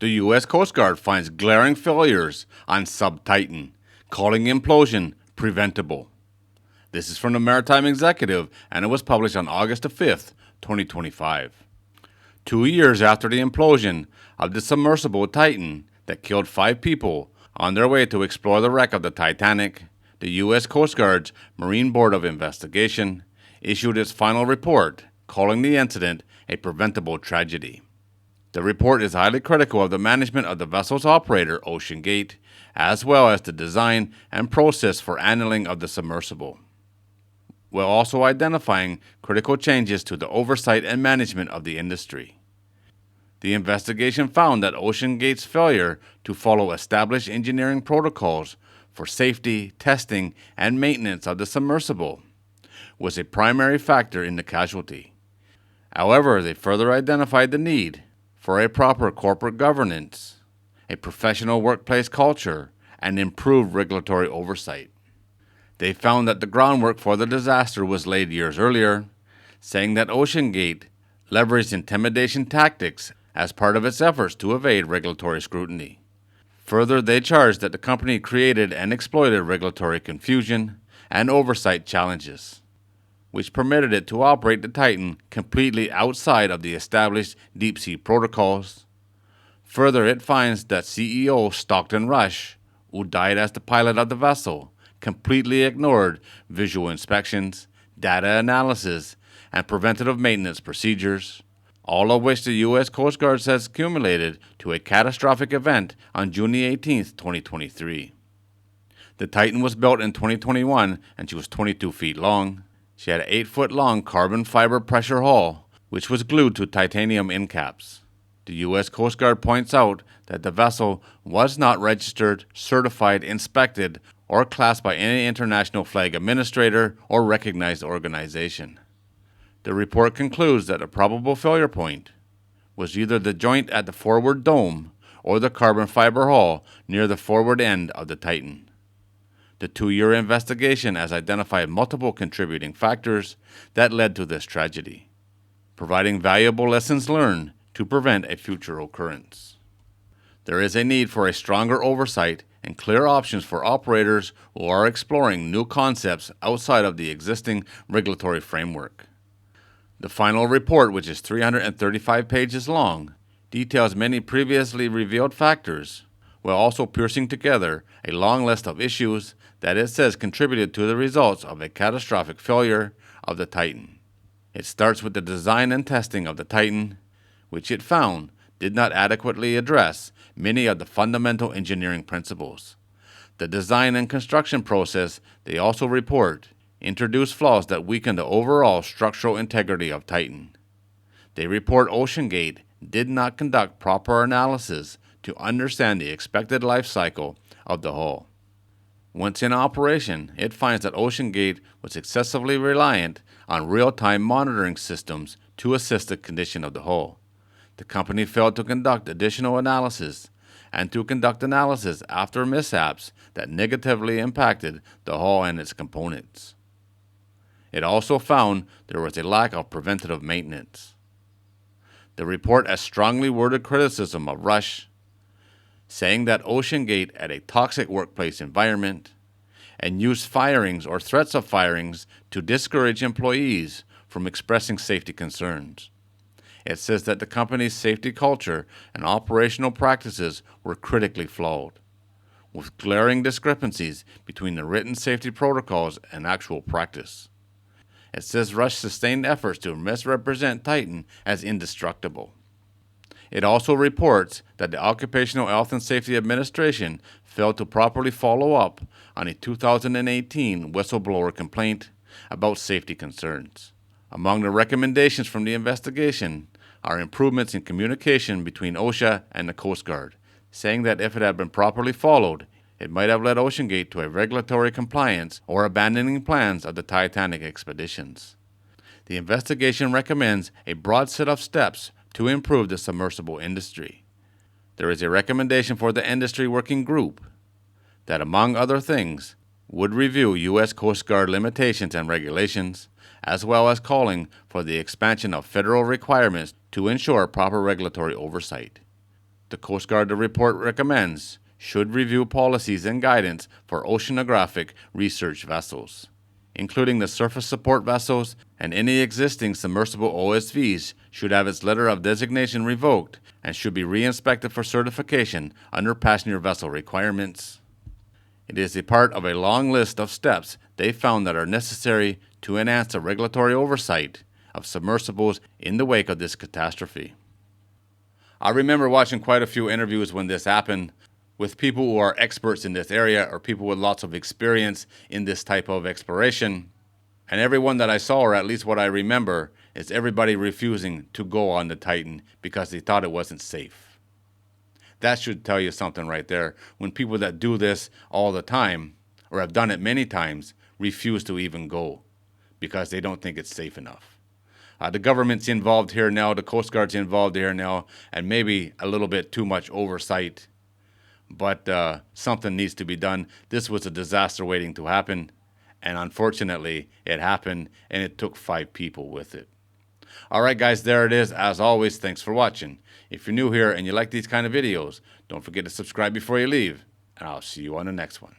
The U.S. Coast Guard finds glaring failures on sub-Titan, calling implosion preventable. This is from the Maritime Executive, and it was published on August 5th, 2025. 2 years after the implosion of the submersible Titan that killed 5 people on their way to explore the wreck of the Titanic, the U.S. Coast Guard's Marine Board of Investigation issued its final report, calling the incident a preventable tragedy. The report is highly critical of the management of the vessel's operator, OceanGate, as well as the design and process for handling of the submersible, while also identifying critical changes to the oversight and management of the industry. The investigation found that OceanGate's failure to follow established engineering protocols for safety, testing, and maintenance of the submersible was a primary factor in the casualty. However, they further identified the need for a proper corporate governance, a professional workplace culture, and improved regulatory oversight. They found that the groundwork for the disaster was laid years earlier, saying that OceanGate leveraged intimidation tactics as part of its efforts to evade regulatory scrutiny. Further, they charged that the company created and exploited regulatory confusion and oversight challenges, which permitted it to operate the Titan completely outside of the established deep-sea protocols. Further, it finds that CEO Stockton Rush, who died as the pilot of the vessel, completely ignored visual inspections, data analysis, and preventative maintenance procedures, all of which the U.S. Coast Guard says accumulated to a catastrophic event on June 18, 2023. The Titan was built in 2021 and she was 22 feet long. She had an 8-foot-long carbon fiber pressure hull, which was glued to titanium end caps. The U.S. Coast Guard points out that the vessel was not registered, certified, inspected, or classed by any international flag administrator or recognized organization. The report concludes that a probable failure point was either the joint at the forward dome or the carbon fiber hull near the forward end of the Titan. The 2-year investigation has identified multiple contributing factors that led to this tragedy, providing valuable lessons learned to prevent a future occurrence. There is a need for a stronger oversight and clear options for operators who are exploring new concepts outside of the existing regulatory framework. The final report, which is 335 pages long, details many previously revealed factors, while also piecing together a long list of issues that it says contributed to the results of a catastrophic failure of the Titan. It starts with the design and testing of the Titan, which it found did not adequately address many of the fundamental engineering principles. The design and construction process, they also report, introduced flaws that weaken the overall structural integrity of Titan. They report OceanGate did not conduct proper analysis to understand the expected life cycle of the hull. Once in operation, it finds that OceanGate was excessively reliant on real-time monitoring systems to assess the condition of the hull. The company failed to conduct additional analysis and to conduct analysis after mishaps that negatively impacted the hull and its components. It also found there was a lack of preventative maintenance. The report has strongly worded criticism of Rush, saying that OceanGate had a toxic workplace environment and used firings or threats of firings to discourage employees from expressing safety concerns. It says that the company's safety culture and operational practices were critically flawed, with glaring discrepancies between the written safety protocols and actual practice. It says Rush sustained efforts to misrepresent Titan as indestructible. It also reports that the Occupational Health and Safety Administration failed to properly follow up on a 2018 whistleblower complaint about safety concerns. Among the recommendations from the investigation are improvements in communication between OSHA and the Coast Guard, saying that if it had been properly followed, it might have led OceanGate to a regulatory compliance or abandoning plans of the Titanic expeditions. The investigation recommends a broad set of steps to improve the submersible industry. There is a recommendation for the industry working group that, among other things, would review U.S. Coast Guard limitations and regulations, as well as calling for the expansion of federal requirements to ensure proper regulatory oversight. The Coast Guard, the report recommends, should review policies and guidance for oceanographic research vessels, including the surface support vessels, and any existing submersible OSVs should have its letter of designation revoked and should be re-inspected for certification under passenger vessel requirements. It is a part of a long list of steps they found that are necessary to enhance the regulatory oversight of submersibles in the wake of this catastrophe. I remember watching quite a few interviews when this happened with people who are experts in this area or people with lots of experience in this type of exploration. And everyone that I saw, or at least what I remember, is everybody refusing to go on the Titan because they thought it wasn't safe. That should tell you something right there. When people that do this all the time, or have done it many times, refuse to even go because they don't think it's safe enough. The government's involved here now, the Coast Guard's involved here now, and maybe a little bit too much oversight. But something needs to be done. This was a disaster waiting to happen, and unfortunately, it happened, and it took 5 people with it. All right, guys, there it is. As always, thanks for watching. If you're new here and you like these kind of videos, don't forget to subscribe before you leave, and I'll see you on the next one.